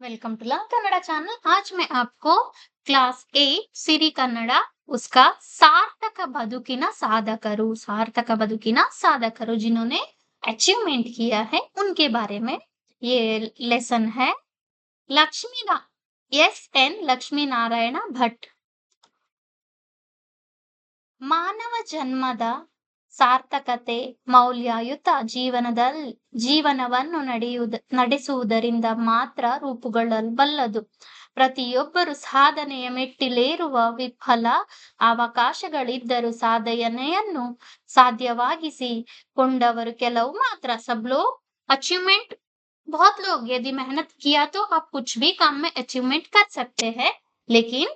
Welcome to learn Kannada channel. आज मैं आपको क्लास 8 ಸಿರಿ ಕನ್ನಡ उसका सार्थक ಬದುಕಿನ साधकರು जिन्होंने अचीवमेंट किया है उनके बारे में ये लेसन है। लक्ष्मी ना एस एन लक्ष्मी नारायण भट्ट ಮಾನವ ಜನ್ಮದ ಸಾರ್ಥಕತೆ ಮೌಲ್ಯಯುತ ಜೀವನವನ್ನು ನಡೆಸುವುದರಿಂದ ಮಾತ್ರ ರೂಪುಗೊಳ್ಳಬಲ್ಲದು. ಪ್ರತಿಯೊಬ್ಬರು ಸಾಧನೆಯ ಮೆಟ್ಟಿಲೇರುವ ವಿಫಲ ಅವಕಾಶಗಳಿದ್ದರೂ ಸಾಧನೆಯನ್ನು ಸಾಧ್ಯವಾಗಿಸಿ ಕೊಂಡವರು ಕೆಲವು ಮಾತ್ರ. सब लोग अचीवमेंट बहुत लोग यदि मेहनत किया तो आप कुछ भी काम में अचीवमेंट कर सकते हैं, लेकिन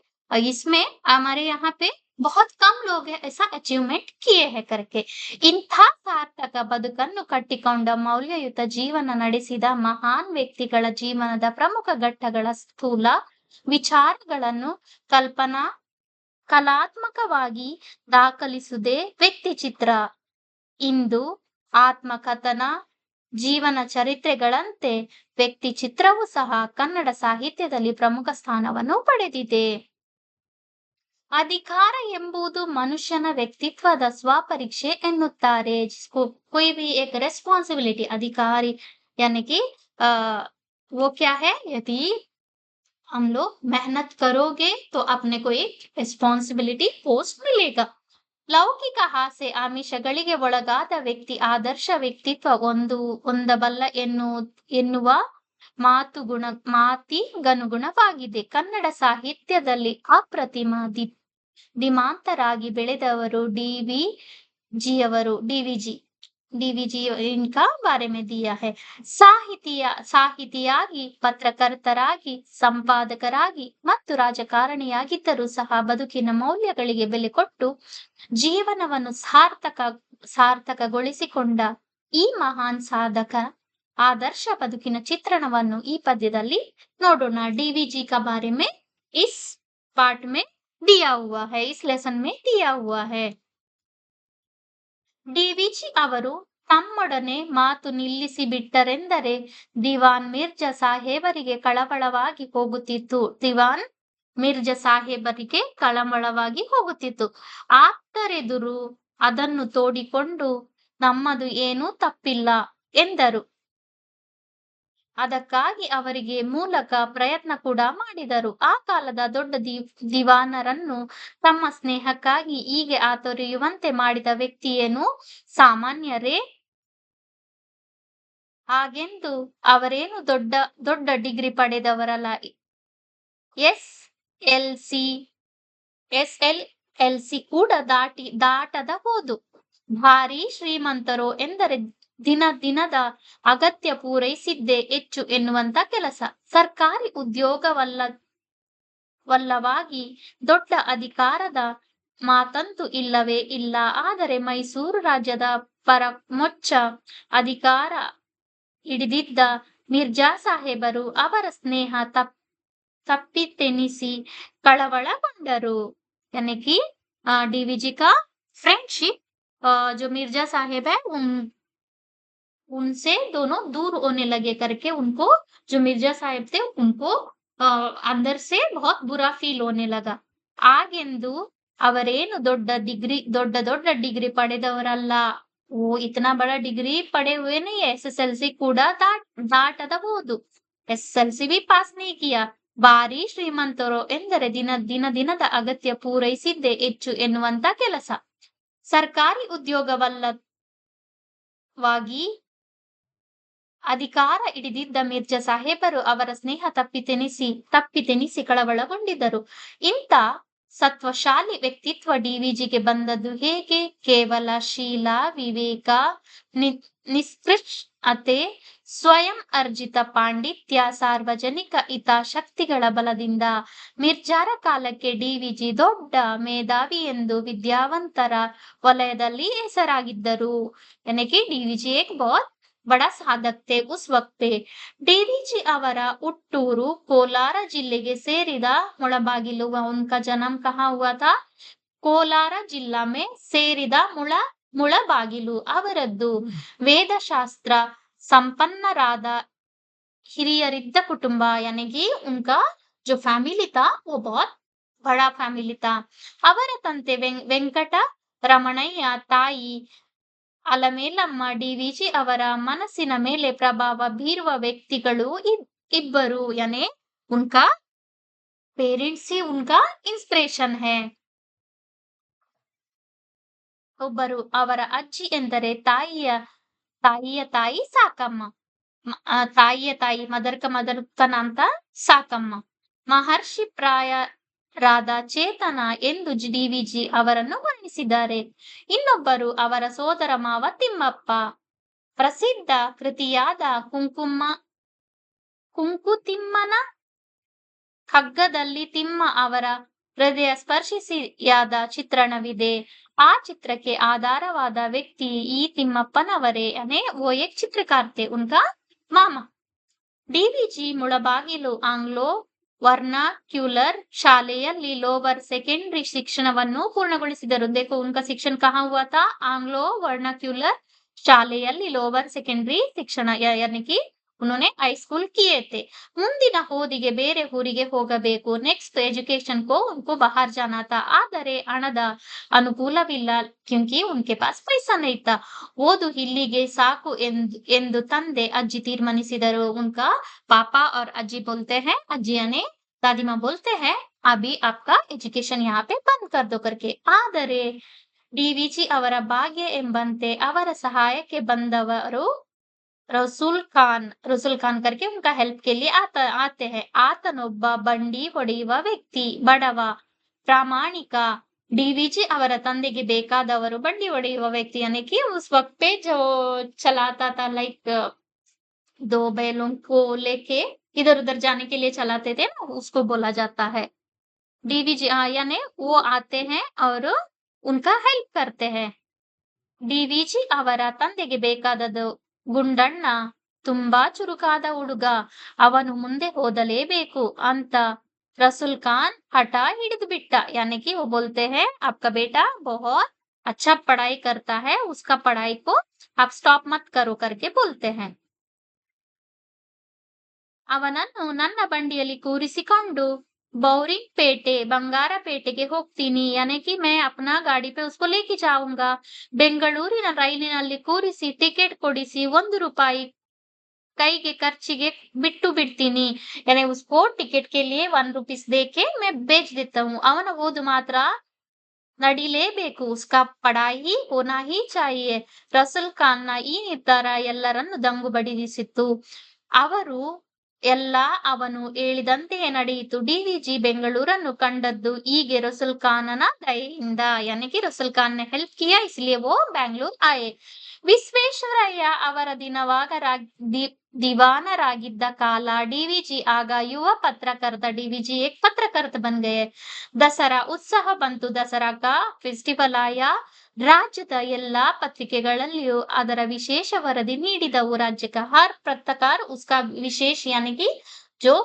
इसमें हमारे यहाँ पे बहुत कम लोग हैं ऐसा अचीवमेंट किए हैं करके. ಇಂಥ ಸಾರ್ಥಕ ಬದುಕನ್ನು ಕಟ್ಟಿಕೊಂಡ ಮೌಲ್ಯಯುತ ಜೀವನ ನಡೆಸಿದ ಮಹಾನ್ ವ್ಯಕ್ತಿಗಳ ಜೀವನದ ಪ್ರಮುಖ ಘಟ್ಟಗಳ ಸ್ಥೂಲ ವಿಚಾರಗಳನ್ನು ಕಲಾತ್ಮಕವಾಗಿ ದಾಖಲಿಸುವುದೇ ವ್ಯಕ್ತಿ ಚಿತ್ರ. ಇಂದು ಆತ್ಮಕಥನ ಜೀವನ ಚರಿತ್ರೆಗಳಂತೆ ವ್ಯಕ್ತಿ ಚಿತ್ರವೂ ಸಹ ಕನ್ನಡ ಸಾಹಿತ್ಯದಲ್ಲಿ ಪ್ರಮುಖ ಸ್ಥಾನವನ್ನು ಪಡೆದಿದೆ. ಅಧಿಕಾರ ಎಂಬುದು ಮನುಷ್ಯನ ವ್ಯಕ್ತಿತ್ವದ ಸ್ವಪರೀಕ್ಷೆ ಎನ್ನುತ್ತಾರೆ. कोई भी एक रेस्पॉन्सिबिलिटी अधिकारी यानी कि वो क्या है, यदि हम लोग मेहनत करोगे तो अपने को एक ರೆಸ್ಪಾನ್ಸಿಬಿಲಿಟಿ ಪೋಸ್ಟ್ मिलेगा. ಲೌಕಿಕ ಆಸೆ ಆಮಿಷಗಳಿಗೆ ಒಳಗಾದ ವ್ಯಕ್ತಿ ಆದರ್ಶ ವ್ಯಕ್ತಿತ್ವ ಹೊಂದಬಲ್ಲ ಎನ್ನುವ ಮಾತಿಗನುಗುಣವಾಗಿದೆ. ಕನ್ನಡ ಸಾಹಿತ್ಯದಲ್ಲಿ ಅಪ್ರತಿಮ ಧೀಮಂತರಾಗಿ ಬೆಳೆದವರು ಡಿವಿಜಿ इनका बारे में दिया है. ಸಾಹಿತಿಯಾಗಿ, ಪತ್ರಕರ್ತರಾಗಿ, ಸಂಪಾದಕರಾಗಿ ಮತ್ತು ರಾಜಕಾರಣಿಯಾಗಿದ್ದರೂ ಸಹ ಬದುಕಿನ ಮೌಲ್ಯಗಳಿಗೆ ಬೆಲೆ ಕೊಟ್ಟು ಜೀವನವನ್ನು ಸಾರ್ಥಕಗೊಳಿಸಿಕೊಂಡ ಈ ಮಹಾನ್ ಸಾಧಕ आदर्श बदुकिन चित्रणवन्नु ई पद्यदल्ली नोडोण. डीवीजी का बारे में इस पार्ट में दिया हुआ है, इस लेसन में दिया हुआ है. ಡಿವಿಜಿ ಅವರು ತಮ್ಮೊಡನೆ ಮಾತು ನಿಲ್ಲಿಸಿ ಬಿಟ್ಟರೆಂದರೆ ದಿವಾನ್ ಮಿರ್ಜಾ ಸಾಹೇಬರಿಗೆ ಕಳವಳವಾಗಿ ಹೋಗುತ್ತಿತ್ತು. ಆಪ್ತರೆದುರು ಅದನ್ನು ತೋಡಿಕೊಂಡು ನಮ್ಮದು ಏನೂ ತಪ್ಪಿಲ್ಲ ಎಂದರು. ಅದಕ್ಕಾಗಿ ಅವರಿಗೆ ಮೂಲಕ ಪ್ರಯತ್ನ ಕೂಡ ಮಾಡಿದರು. ಆ ಕಾಲದ ದೊಡ್ಡ ದಿವಾನರನ್ನು ತಮ್ಮ ಸ್ನೇಹಕ್ಕಾಗಿ ಹೀಗೆ ಆತೊರೆಯುವಂತೆ ಮಾಡಿದ ವ್ಯಕ್ತಿಯೇನು ಸಾಮಾನ್ಯರೇ? ಹಾಗೆಂದು ಅವರೇನು ದೊಡ್ಡ ದೊಡ್ಡ ಡಿಗ್ರಿ ಪಡೆದವರಲ್ಲ. ಎಸ್.ಎಲ್.ಎಲ್.ಸಿ ಕೂಡ ದಾಟದ ಹೋದು. ಭಾರಿ ಶ್ರೀಮಂತರೋ ಎಂದರೆ ದಿನದ ಅಗತ್ಯ ಪೂರೈಸಿದ್ದೇ ಹೆಚ್ಚು ಎನ್ನುವಂತ ಕೆಲಸ. ಸರ್ಕಾರಿ ಉದ್ಯೋಗವಲ್ಲವಾಗಿ ದೊಡ್ಡ ಅಧಿಕಾರದ ಮಾತಂತೂ ಇಲ್ಲವೇ ಇಲ್ಲ. ಆದರೆ ಮೈಸೂರು ರಾಜ್ಯದ ಪರಮೋಚ್ಚ ಅಧಿಕಾರ ಹಿಡಿದಿದ್ದ ಮಿರ್ಜಾ ಸಾಹೇಬರು ಅವರ ಸ್ನೇಹ ತಪ್ಪಿತೆನಿಸಿ ಕಳವಳಗೊಂಡರು. यानी कि डीवीजी का फ्रेंडशिप जो मिर्जा साहेब है उनसे दोनों दूर होने लगे करके उनको, जो मिर्जा साहेब थे उनको अंदर से बहुत बुरा फील होने लगा. आगेंदु ಅವರೇನು ದೊಡ್ಡ ಡಿಗ್ರಿ ಪಡೆದವರಲ್ಲ. वो इतना बड़ा डिग्री पढ़े हुए नहीं है, एसएसएलसी ಕೂಡ ದಾಟಬಹುದು. एसएसएलसी भी पास नहीं किया. ಭಾರಿ ಶ್ರೀಮಂತರು ಎಂದರೆ ದಿನದ ಅಗತ್ಯ ಪೂರೈಸಿದ್ದೇ ಹೆಚ್ಚು ಎನ್ನುವಂತ ಕೆಲಸ. ಸರ್ಕಾರಿ ಉದ್ಯೋಗವಲ್ಲವಾಗಿ ಅಧಿಕಾರ ಹಿಡಿದಿದ್ದ ಮಿರ್ಜಾ ಸಾಹೇಬರು ಅವರ ಸ್ನೇಹ ತಪ್ಪಿತೆನಿಸಿ ಕಳವಳಗೊಂಡಿದ್ದರು. ಇಂಥ ಸತ್ವಶಾಲಿ ವ್ಯಕ್ತಿತ್ವ ಡಿವಿಜಿಗೆ ಬಂದದ್ದು ಹೇಗೆ? ಕೇವಲ ಶೀಲ, ವಿವೇಕ, ನಿಷ್ಕೃಷ್ಟತೆ, ಸ್ವಯಂ ಅರ್ಜಿತ ಪಾಂಡಿತ್ಯ, ಸಾರ್ವಜನಿಕ ಹಿತಾಸಕ್ತಿಗಳ ಬಲದಿಂದ. ಮಿರ್ಜಾರ ಕಾಲಕ್ಕೆ ಡಿವಿಜಿ ದೊಡ್ಡ ಮೇಧಾವಿ ಎಂದು ವಿದ್ಯಾವಂತರ ವಲಯದಲ್ಲಿ ಹೆಸರಾಗಿದ್ದರು. यानी कि डीवीजी एक बहुत बड़ा साधक थे उस वक्त पे. ಡಿವಿಜಿ ಅವರ ಹುಟ್ಟೂರು ಕೋಲಾರ ಜಿಲ್ಲೆಗೆ ಸೇರಿದ ಮುಳಬಾಗಿಲು. उनका जन्म कहाँ हुआ था? ಕೋಲಾರ ಜಿಲ್ಲಾ में ಸೇರಿದ ಮುಳಬಾಗಿಲು. ಅವರದ್ದು ವೇದಶಾಸ್ತ್ರ ಸಂಪನ್ನರಾದ ಹಿರಿಯರಿದ್ದ कुटुंब यानी कि उनका जो फैमिली था वो बहुत बड़ा फैमिली था. ಅವರ ತಂದೆ ವೆಂಕಟ ರಮಣಯ್ಯ, ತಾಯಿ ಅಲಮೇಲಮ್ಮ. ಡಿವಿಜಿ ಅವರ ಮನಸ್ಸಿನ ಮೇಲೆ ಪ್ರಭಾವ ಬೀರುವ ವ್ಯಕ್ತಿಗಳು ಇಬ್ಬರು. यानी उनका पेरेंट्स ही उनका इंस्पिरेशन है. ಒಬ್ಬರು ಅವರ ಅಜ್ಜಿ ಎಂದರೆ ತಾಯಿಯ ತಾಯಿ ಸಾಕಮ್ಮ. ತಾಯಿಯ ತಾಯಿ ಮದರ್ಕ ಅಂತ ಸಾಕಮ್ಮ. ಮಹರ್ಷಿ ಪ್ರಾಯರಾದ ಚೇತನ ಎಂದು ಡಿವಿಜಿ ಅವರನ್ನು ವರ್ಣಿಸಿದ್ದಾರೆ. ಇನ್ನೊಬ್ಬರು ಅವರ ಸೋದರ ಮಾವ ತಿಮ್ಮಪ್ಪ. ಪ್ರಸಿದ್ಧ ಕೃತಿಯಾದ ಕುಂಕುತಿಮ್ಮನ ಕಗ್ಗದಲ್ಲಿ ತಿಮ್ಮ ಅವರ ಹೃದಯ ಸ್ಪರ್ಶಿಸಿಯಾದ ಚಿತ್ರಣವಿದೆ. ಆ ಚಿತ್ರಕ್ಕೆ ಆಧಾರವಾದ ವ್ಯಕ್ತಿ ಈ ತಿಮ್ಮಪ್ಪನವರೇ. यानी वो एक चित्रकार थे, उनका मामा. ಡಿವಿಜಿ ಮುಳಬಾಗಿಲು ಆಂಗ್ಲೋ ವರ್ನಾಕ್ಯುಲರ್ ಶಾಲೆಯಲ್ಲಿ ಲೋವರ್ ಸೆಕೆಂಡರಿ ಶಿಕ್ಷಣವನ್ನು ಪೂರ್ಣಗೊಳಿಸಿದರು. देखो उनका शिक्षण कहाँ हुआ था? आंग्लो वर्नाक्युलर ಶಾಲೆಯಲ್ಲಿ ಲೋವರ್ ಸೆಕೆಂಡರಿ ಶಿಕ್ಷಣ यानी कि उन्होंने हाई स्कूल किए थे. ಮುಂದಿನ ಓದಿಗೆ ಬೇರೆ ಊರಿಗೆ ಹೋಗಬೇಕು. ನೆಕ್ಸ್ಟ್ ಎಜುಕೇಶನ್ को उनको बाहर जाना था. ಆದರೆ ಹಣದ ಅನುಕೂಲವಿಲ್ಲ, क्योंकि उनके पास पैसा नहीं था. ಓದು ಇಲ್ಲಿಗೆ ಸಾಕು ಎಂದು ತಂದೆ ಅಜ್ಜಿ ತೀರ್ಮಾನಿಸಿದರು. उनका पापा और अज्जी बोलते हैं, अज्जी यानी दादी माँ बोलते हैं, अभी आपका एजुकेशन यहाँ पे बंद कर दो करके. ಆದರೆ ಡಿವಿಜಿ ಅವರ ಭಾಗ್ಯ ಎಂಬಂತೆ ಅವರ ಸಹಾಯಕ್ಕೆ ಬಂದವರು रसूल खान करके उनका हेल्प के लिए आते हैं. ಆತನೊಬ್ಬ ಬಂಡಿ ಹೊಡೆಯುವ ವ್ಯಕ್ತಿ, ಬಡವ, ಪ್ರಾಮಾಣಿಕ. ಡಿವಿಜಿ ಅವರ ತಂದೆಗೆ ಬೇಕಾದವರು ಬಂಡಿ ಹೊಡೆಯುವ ವ್ಯಕ್ತಿ. यानी कि उस वक्त पे जो चलाता था, लाइक 2 बैलों को लेके इधर उधर जाने के लिए चलाते थे ना, उसको बोला जाता है. ಡಿವಿಜಿ यानी वो आते हैं और उनका हेल्प करते हैं. ಡಿವಿಜಿ ಅವರ ತಂದೆಗೆ ಬೇಕಾದದ್ದು ಗುಂಡಣ್ಣ, ತುಂಬಾ ಚುರುಕಾದ ಹುಡುಗ, ಅವನು ಮುಂದೆ ಓದಲೇಬೇಕು ಅಂತ रसूल खान हठ हिडिದು ಬಿಟ್ಟ. यानी कि वो बोलते हैं, आपका बेटा बहुत अच्छा पढ़ाई करता है, उसका पढ़ाई को आप स्टॉप मत करो करके बोलते हैं. ಅವನನ್ನು ನನ್ನ ಬಂಡಿಯಲ್ಲಿ ಕೂರಿಸಿಕೊಂಡು ಬೌರಿಂಗ್ ಪೇಟೆ, ಬಂಗಾರಪೇಟೆಗೆ ಹೋಗ್ತೀನಿ. यानी कि मैं अपना गाड़ी पे उसको लेके जाऊंगा. ಬೆಂಗಳೂರಿನ ರೈಲಿನಲ್ಲಿ ಕೂರಿಸಿ ಟಿಕೆಟ್ ಕೊಡಿಸಿ ₹1 ಕೈಗೆ ಖರ್ಚಿಗೆ ಬಿಟ್ಟು ಬಿಡ್ತೀನಿ. यानी उसको टिकट के लिए ₹1 देके मैं बेच देता हूँ. ಅವನ ಓದು ಮಾತ್ರ ನಡಿಲೇಬೇಕು. उसका पढ़ाई होना ही चाहिए. ರಸೂಲ್ ಖಾನ್ನ ಈ ನಿರ್ಧಾರ ಎಲ್ಲರನ್ನು ದಂಗು ಬಡಿಸಿತ್ತು. ಅವನು ಹೇಳಿದಂತೆಯೇ ನಡೆಯಿತು. ಡಿವಿಜಿ ಬೆಂಗಳೂರನ್ನು ಕಂಡದ್ದು ಹೀಗೆ रसूल खानನ ದಯೆಯಿಂದ. यानी कि रसूल खान ने हेल्प किया, इसलिए वो बैंगलोर आए. ವಿಶ್ವೇಶ್ವರಯ್ಯ ಅವರ ದಿವಾನರಾಗಿದ್ದ ಕಾಲ. ಡಿವಿಜಿ ಆಗ ಯುವ ಪತ್ರಕರ್ತ. ಡಿವಿಜಿ एक पत्रकर्त बन गए. ದಸರಾ ಉತ್ಸವ ಬಂತು. ದಸರಾ का फेस्टिवल आया. ರಾಜ್ಯದ ಎಲ್ಲಾ ಪತ್ರಿಕೆಗಳಲ್ಲಿಯೂ ಅದರ ವಿಶೇಷ ವರದಿ ನೀಡಿದವು. राज्य का हर पत्रकार उसका विशेष यानी कि जो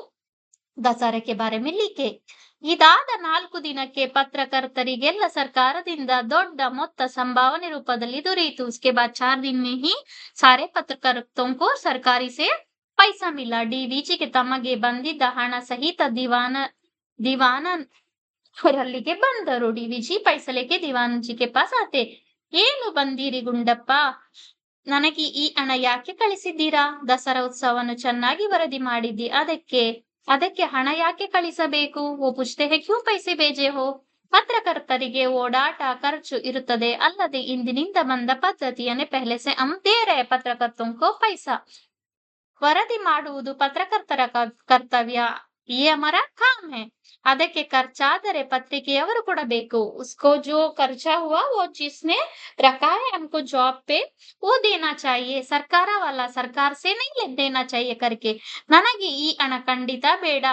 दशहरे के बारे में लिखे. ಇದಾದ 4 ದಿನಕ್ಕೆ ಪತ್ರಕರ್ತರಿಗೆಲ್ಲ ಸರ್ಕಾರದಿಂದ ದೊಡ್ಡ ಮೊತ್ತ ಸಂಭಾವನೆ ರೂಪದಲ್ಲಿ ದೊರೆಯಿತು. उसके बाद 4 दिन में ही सारे पत्रकर्तों को सरकारी से पैसा मिला. ಡಿವಿಜಿಗೆ ತಮಗೆ ಬಂದಿದ್ದ ಹಣ ಸಹಿತ ದಿವಾನರಲ್ಲಿಗೆ ಬಂದರು. ಡಿವಿಜಿ पैसा लेके दीवान जी के पास आते. ಏನು ಬಂದಿರಿ ಗುಂಡಪ್ಪ, ನನಗೆ ಈ ಹಣ ಯಾಕೆ ಕಳಿಸಿದ್ದೀರಾ? ದಸರಾ ಉತ್ಸವವನ್ನು ಚೆನ್ನಾಗಿ ವರದಿ ಮಾಡಿದ್ದಿ, ಅದಕ್ಕೆ ಹಣ ಯಾಕೆ ಕಳಿಸಬೇಕು? वो पूछते हैं, क्यों पैसे भेजे हो? ಪತ್ರಕರ್ತರಿಗೆ ಓಡಾಟ ಖರ್ಚು ಇರುತ್ತದೆ, ಅಲ್ಲದೆ ಇಂದಿನಿಂದ ಬಂದ ಪದ್ಧತಿಯನ್ನೇ पहले से हम दे रहे पत्रकर्तों को पैसा. ವರದಿ ಮಾಡುವುದು ಪತ್ರಕರ್ತರ ಕರ್ತವ್ಯ. ये हमारा काम है. ಅದಕ್ಕೆ ಖರ್ಚಾದರೆ ಪತ್ರಿಕೆಯವರು ಕೊಡಬೇಕು. उसको जो खर्चा हुआ वो जिसने रखा है हमको जॉब पे वो देना चाहिए. ಸರ್ಕಾರ वाला सरकार से नहीं देना चाहिए करके. ನನಗೆ ಈ ಹಣ ಖಂಡಿತ ಬೇಡ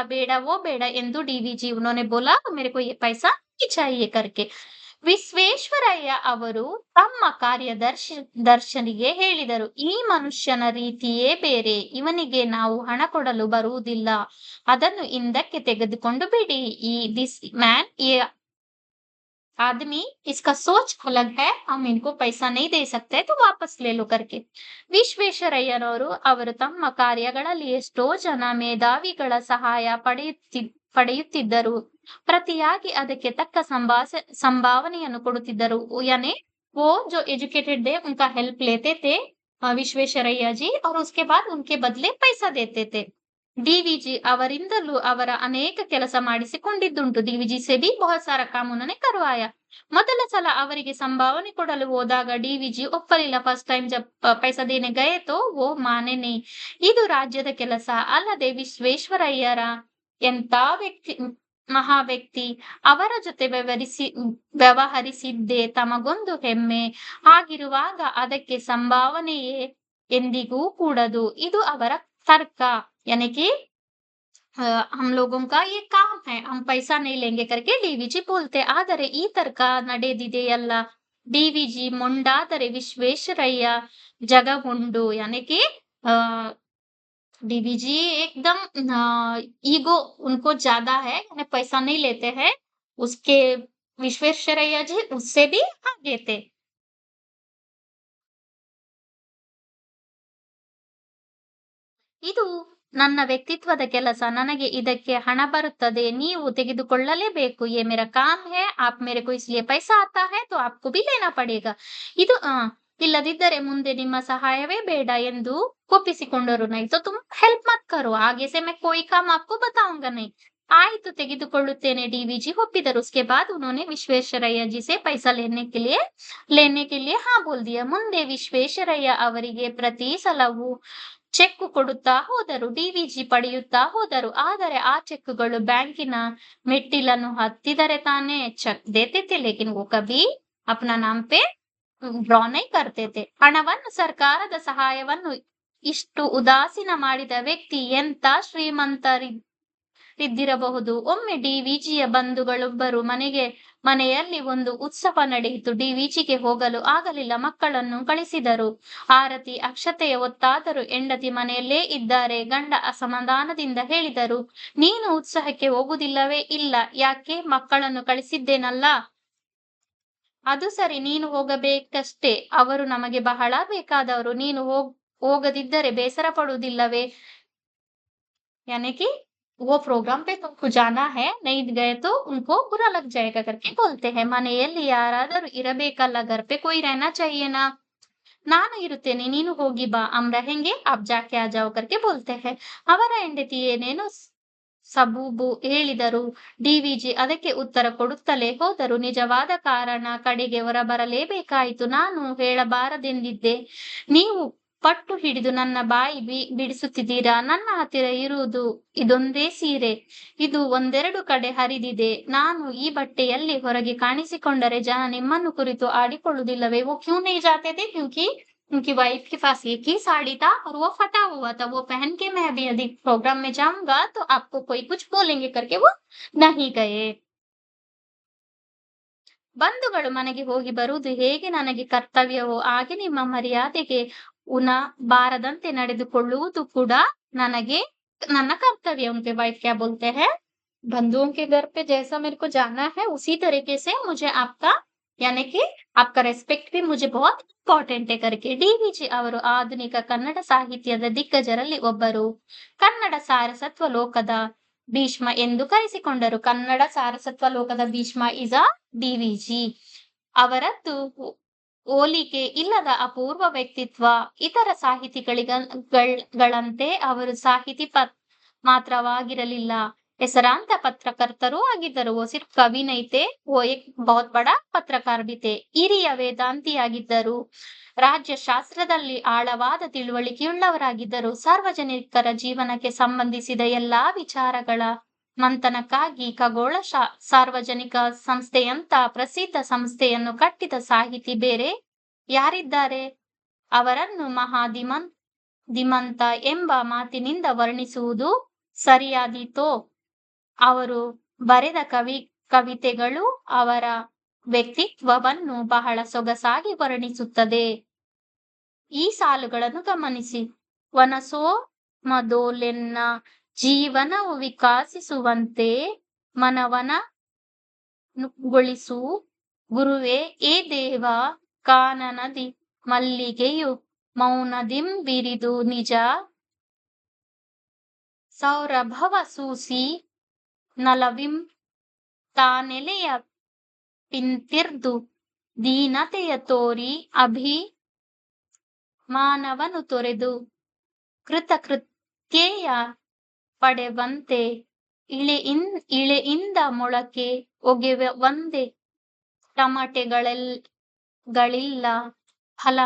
वो ಬೇಡ ಎಂದು ಡಿವಿಜಿ उन्होंने बोला, मेरे को ये पैसा नहीं चाहिए करके. ವಿಶ್ವೇಶ್ವರಯ್ಯ ಅವರು ತಮ್ಮ ಕಾರ್ಯದರ್ಶಿಗೆ ಹೇಳಿದರು, ಈ ಮನುಷ್ಯನ ರೀತಿಯೇ ಬೇರೆ, ಇವನಿಗೆ ನಾವು ಹಣ ಕೊಡಲು ಬರುವುದಿಲ್ಲ, ಅದನ್ನು ಹಿಂದಕ್ಕೆ ತೆಗೆದುಕೊಂಡು ಬಿಡಿ. ದಿಸ್ ಮ್ಯಾನ್ आदमी इसका सोच अलग है, हम इनको पैसा नहीं दे सकते तो वापस ले लो करके. ವಿಶ್ವೇಶ್ವರಯ್ಯನವರು ಅವರು ತಮ್ಮ ಕಾರ್ಯಗಳಲ್ಲಿ ಎಷ್ಟೋ ಜನ ಮೇಧಾವಿಗಳ ಸಹಾಯ ಪಡೆಯುತ್ತಿದ್ದರು. ಪ್ರತಿಯಾಗಿ ಅದಕ್ಕೆ ತಕ್ಕ ಸಂಭಾವನೆಯನ್ನು ಕೊಡುತ್ತಿದ್ದರು. यानी वो जो एजुकेटेड थे उनका हेल्प लेते थे विश्वेश्वरಯ್ಯ जी और उसके बाद उनके बदले पैसा देते थे. ಡಿವಿಜಿ ಅವರಿಂದಲೂ ಅವರ ಅನೇಕ ಕೆಲಸ ಮಾಡಿಸಿಕೊಂಡಿದ್ದುಂಟು. ಡಿವಿಜಿ से भी बहुत सारा काम उन्होंने करवाया. ಮೊದಲ ಸಲ ಅವರಿಗೆ ಸಂಭಾವನೆ ಕೊಡಲು ಹೋದಾಗ ಡಿವಿಜಿ ಒಪ್ಪಲಿಲ್ಲ. ಫಸ್ಟ್ ಟೈಮ್ ಜಬ್ पैसा देने गए तो वो माने नहीं. ಇದು ರಾಜ್ಯದ ಕೆಲಸ ಅಲ್ಲದೆ ವಿಶ್ವೇಶ್ವರಯ್ಯರ ಎಂತ ವ್ಯಕ್ತಿ ಮಹಾ ವ್ಯಕ್ತಿ ಅವರ ಜೊತೆ ವ್ಯವಹರಿಸಿದ್ದೇ ತಮಗೊಂದು ಹೆಮ್ಮೆ. ಹಾಗಿರುವಾಗ ಅದಕ್ಕೆ ಸಂಭಾವನೆಯೇ ಎಂದಿಗೂ ಕೂಡದು. ಇದು ಅವರ ತರ್ಕ. यानी कि हम लोगों का ये काम है, हम पैसा नहीं लेंगे करके ಡಿವಿಜಿ बोलते. ಆದರೆ ಈ ತರ್ಕ ನಡೆದಿದೆಯಲ್ಲ, ಡಿವಿಜಿ ಮೊಂಡಾದರೆ ವಿಶ್ವೇಶ್ವರಯ್ಯ ಜಗಮುಂಡು. यानी कि डीवीजी एकदम ईगो उनको ज्यादा है, यानी पैसा नहीं लेते हैं. उसके विश्वेश्वरಯ್ಯ जी उससे भी आगे थे. ಇದು ನನ್ನ ವ್ಯಕ್ತಿತ್ವದ ಕೆಲಸ. ನನಗೆ ಇದಕ್ಕೆ ಹಣ ಬರುತ್ತದೆ. ನೀವು ತೆಗೆದುಕೊಳ್ಳಲೇಬೇಕು. ये मेरा काम है, आप मेरे को इसलिए पैसा आता है तो आपको भी लेना पड़ेगा. ಇದು ಇಲ್ಲದಿದ್ದರೆ ಮುಂದೆ ನಿಮ್ಮ ಸಹಾಯವೇ ಬೇಡ ಎಂದು ಒಪ್ಪಿಸಿಕೊಂಡರು. नहीं तो तुम हेल्प मत करो, आगे से मैं कोई काम आपको बताऊंगा नहीं. ಆಯ್ತು ತೆಗೆದುಕೊಳ್ಳುತ್ತೇನೆ ಡಿವಿಜಿ ಒಪ್ಪಿದರು. उसके बाद उन्होंने ವಿಶ್ವೇಶ್ವರಯ್ಯ जी से पैसा लेने के लिए हाँ बोल दिया. ಮುಂದೆ ವಿಶ್ವೇಶ್ವರಯ್ಯ ಅವರಿಗೆ ಪ್ರತಿ ಸಲವೂ ಚೆಕ್ ಕೊಡುತ್ತಾ ಹೋದರು. ಡಿವಿಜಿ ಪಡೆಯುತ್ತಾ ಹೋದರು. ಆದರೆ ಆ ಚೆಕ್ಗಳು ಬ್ಯಾಂಕಿನ ಮೆಟ್ಟಿಲನ್ನು ಹತ್ತಿದರೆ ತಾನೇ ಚೆಕ್ देते थे, लेकिन वो कभी अपना नाम पे ಡ್ರಾ नहीं करते थे. ಹಣವನ್ನು ಸರ್ಕಾರದ ಸಹಾಯವನ್ನು ಇಷ್ಟು ಉದಾಸೀನ ಮಾಡಿದ ವ್ಯಕ್ತಿ ಎಂತ ಶ್ರೀಮಂತರಿದ್ದಿರಬಹುದು. ಒಮ್ಮೆ ಡಿವಿಜಿಯ ಬಂಧುಗಳೊಬ್ಬರು ಮನೆಯಲ್ಲಿ ಒಂದು ಉತ್ಸವ ನಡೆಯಿತು. ಡಿವಿಜಿಗೆ ಹೋಗಲು ಆಗಲಿಲ್ಲ. ಮಕ್ಕಳನ್ನು ಕಳಿಸಿದರು. ಆರತಿ ಅಕ್ಷತೆಯ ಹೊತ್ತಾದರೂ ಹೆಂಡತಿ ಮನೆಯಲ್ಲೇ ಇದ್ದಾರೆ. ಗಂಡ ಅಸಮಾಧಾನದಿಂದ ಹೇಳಿದರು, ನೀನು ಉತ್ಸವಕ್ಕೆ ಹೋಗುವುದಿಲ್ಲವೇ? ಇಲ್ಲ. ಯಾಕೆ? ಮಕ್ಕಳನ್ನು ಕಳಿಸಿದ್ದೇನಲ್ಲ. ಅದು ಸರಿ, ನೀನು ಹೋಗಬೇಕಷ್ಟೇ. ಅವರು ನಮಗೆ ಬಹಳ ಬೇಕಾದವರು. ನೀನು ಹೋಗದಿದ್ದರೆ ಬೇಸರ ಪಡುವುದಿಲ್ಲವೇ? यानी कि वो प्रोग्राम पे तुमको जाना है, नहीं गए तो उनको बुरा लग जाएगा करके बोलते हैं. ಮನೆಯಲ್ಲಿ ಯಾರಾದರೂ ಇರಬೇಕಲ್ಲ, घर पे कोई रहना चाहिए ना. ನಾನು ಇರುತ್ತೇನೆ, ನೀನು ಹೋಗಿ ಬಾ. हम रहेंगे, आप जाके आ जाओ करके बोलते हैं. ಅವರ ಹೆಂಡತಿ ಏನೇನೋ ಸಬೂಬು ಹೇಳಿದರು. ಡಿವಿಜಿ ಅದಕ್ಕೆ ಉತ್ತರ ಕೊಡುತ್ತಲೇ ಹೋದರು. ನಿಜವಾದ ಕಾರಣ ಕಡೆಗೆ ಹೊರಬರಲೇಬೇಕಾಯಿತು. ನಾನು ಹೇಳಬಾರದೆಂದಿದ್ದೆ. ನೀವು ಪಟ್ಟು ಹಿಡಿದು ನನ್ನ ಬಾಯಿ ಬಿಡಿಸುತ್ತಿದ್ದೀರಾ. ನನ್ನ ಹತ್ತಿರ ಇರುವುದು ಇದೊಂದೇ ಸೀರೆ. ಇದು ಒಂದೆರಡು ಕಡೆ ಹರಿದಿದೆ. ನಾನು ಈ ಬಟ್ಟೆಯಲ್ಲಿ ಹೊರಗೆ ಕಾಣಿಸಿಕೊಂಡರೆ ಜನ ನಿಮ್ಮನ್ನು ಕುರಿತು ಆಡಿಕೊಳ್ಳುವುದಿಲ್ಲವೇ? वो क्यों नहीं जाते थे? क्योंकि उनकी वाइफ के पास एक ही साड़ी था और वो फटा हुआ था. वो पहन के मैं अभी यदि प्रोग्राम में जाऊंगा तो आपको कोई कुछ बोलेंगे करके वो नहीं गए. ಬಂಧುಗಳು ಮನೆಗೆ ಹೋಗಿ ಬರುವುದು ಹೇಗೆ ನನಗೆ ಕರ್ತವ್ಯವೋ ಹಾಗೆ ನಿಮ್ಮ ಮರ್ಯಾದೆಗೆ ಬಾರದಂತೆ ನಡೆದುಕೊಳ್ಳುವುದು ಕೂಡ ನನ್ನ कर्तव्य. उनके वाइफ क्या बोलते हैं, बंधुओं के घर पे जैसा मेरे को जाना है उसी तरीके से मुझे आपका यानी कि आपका रेस्पेक्ट भी मुझे बहुत ಇಂಪಾರ್ಟೆಂಟ್ करके. ಡಿವಿಜಿ ಅವರು ಆಧುನಿಕ ಕನ್ನಡ ಸಾಹಿತ್ಯದ ದಿಗ್ಗಜರಲ್ಲಿ ಒಬ್ಬರು. ಕನ್ನಡ ಸಾರಸತ್ವ ಲೋಕದ ಭೀಷ್ಮ ಎಂದು ಕರೆಸಿಕೊಂಡರು. ಕನ್ನಡ ಸಾರಸತ್ವ ಲೋಕದ ಭೀಷ್ಮ ಇಸ್ ಅ ಡಿವಿಜಿ. ಅವರದ್ದು ಹೋಲಿಕೆ ಇಲ್ಲದ ಅಪೂರ್ವ ವ್ಯಕ್ತಿತ್ವ. ಇತರ ಸಾಹಿತಿಗಳಂತೆ ಅವರು ಸಾಹಿತಿ ಮಾತ್ರವಾಗಿರಲಿಲ್ಲ, ಹೆಸರಾಂತ ಪತ್ರಕರ್ತರೂ ಆಗಿದ್ದರು. वो सिर्फ कवि नहीं थे, वो एक बहुत बड़ा पत्रकार भी थे. ಹಿರಿಯ ವೇದಾಂತಿಯಾಗಿದ್ದರು. ರಾಜ್ಯಶಾಸ್ತ್ರದಲ್ಲಿ ಆಳವಾದ ತಿಳುವಳಿಕೆಯುಳ್ಳವರಾಗಿದ್ದರು. ಸಾರ್ವಜನಿಕರ ಜೀವನಕ್ಕೆ ಸಂಬಂಧಿಸಿದ ಎಲ್ಲಾ ವಿಚಾರಗಳ ಮಂಥನಕ್ಕಾಗಿ ಖಗೋಳ ಸಾರ್ವಜನಿಕ ಸಂಸ್ಥೆಯಂತ ಪ್ರಸಿದ್ಧ ಸಂಸ್ಥೆಯನ್ನು ಕಟ್ಟಿದ ಸಾಹಿತಿ ಬೇರೆ ಯಾರಿದ್ದಾರೆ? ಅವರನ್ನು ಧೀಮಂತ ಎಂಬ ಮಾತಿನಿಂದ ವರ್ಣಿಸುವುದು ಸರಿಯಾದೀತೋ? ಅವರು ಬರೆದ ಕವಿತೆಗಳು ಅವರ ವ್ಯಕ್ತಿತ್ವವನ್ನು ಬಹಳ ಸೊಗಸಾಗಿ ವರ್ಣಿಸುತ್ತದೆ. ಈ ಸಾಲುಗಳನ್ನು ಗಮನಿಸಿ. ವನಸೋ ಮದೋಲೆನ್ನ ಜೀವನವು ವಿಕಾಸಿಸುವಂತೆ ಮನವನಗೊಳಿಸು ಗುರುವೇ ಏ ದೇವ ಕಾನನದಿ ಮಲ್ಲಿಗೆಯು ಮೌನದಿಂ ಬಿರಿದು ನಿಜ ಸೌರಭವ ಸೂಸಿ ನಲವಿಂ ತಾನೆಲೆಯ ಪಿಂತಿರ್ದು ದೀನತೆಯ ತೋರಿ ಮಾನವನು ತೊರೆದು ಕೃತಕೃತ್ಯೆಯ ಪಡೆವಂತೆ ಇಳೆಯಿಂದ ಮೊಳಕೆ ಒಗೆವ ಒಂದೇ ಟಮಟೆಗಳಿಲ್ಲ ಫಲ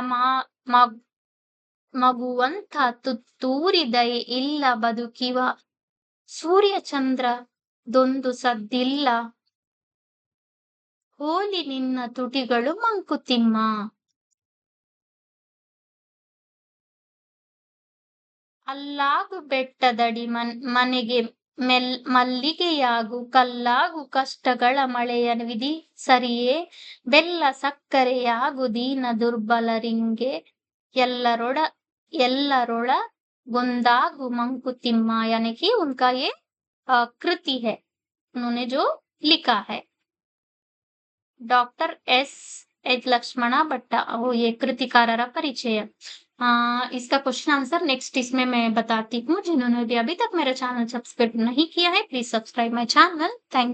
ಮಗುವಂಥ ತುತ್ತೂರಿ ದಯೆ ಇಲ್ಲ ಬದುಕಿವ ಸೂರ್ಯಚಂದ್ರ ದೊಂದು ಸದ್ದಿಲ್ಲ ಹೋಲಿ ನಿನ್ನ ತುಟಿಗಳು ಮಂಕುತಿಮ್ಮ. ಅಲ್ಲಾಗು ಬೆಟ್ಟದಡಿ ಮನೆಗೆ ಮಲ್ಲಿಗೆಯಾಗು ಕಲ್ಲಾಗು ಕಷ್ಟಗಳ ಮಳೆಯ ವಿಧಿ ಸರಿಯೇ ಬೆಲ್ಲ ಸಕ್ಕರೆಯಾಗು ದೀನ ದುರ್ಬಲರಿಂಗೆ ಎಲ್ಲರೊಳಗೊಂದಾಗು ಮಂಕುತಿಮ್ಮ. यानी कि उनका ये कृति है, उन्होंने जो लिखा है. डॉक्टर एच लक्ष्मणा भट्टा, ये कृतिकाररा परिचय. इसका क्वेश्चन आंसर नेक्स्ट इसमें मैं बताती हूँ. जिन्होंने भी अभी तक मेरा चैनल सब्सक्राइब नहीं किया है, please subscribe my channel. Thank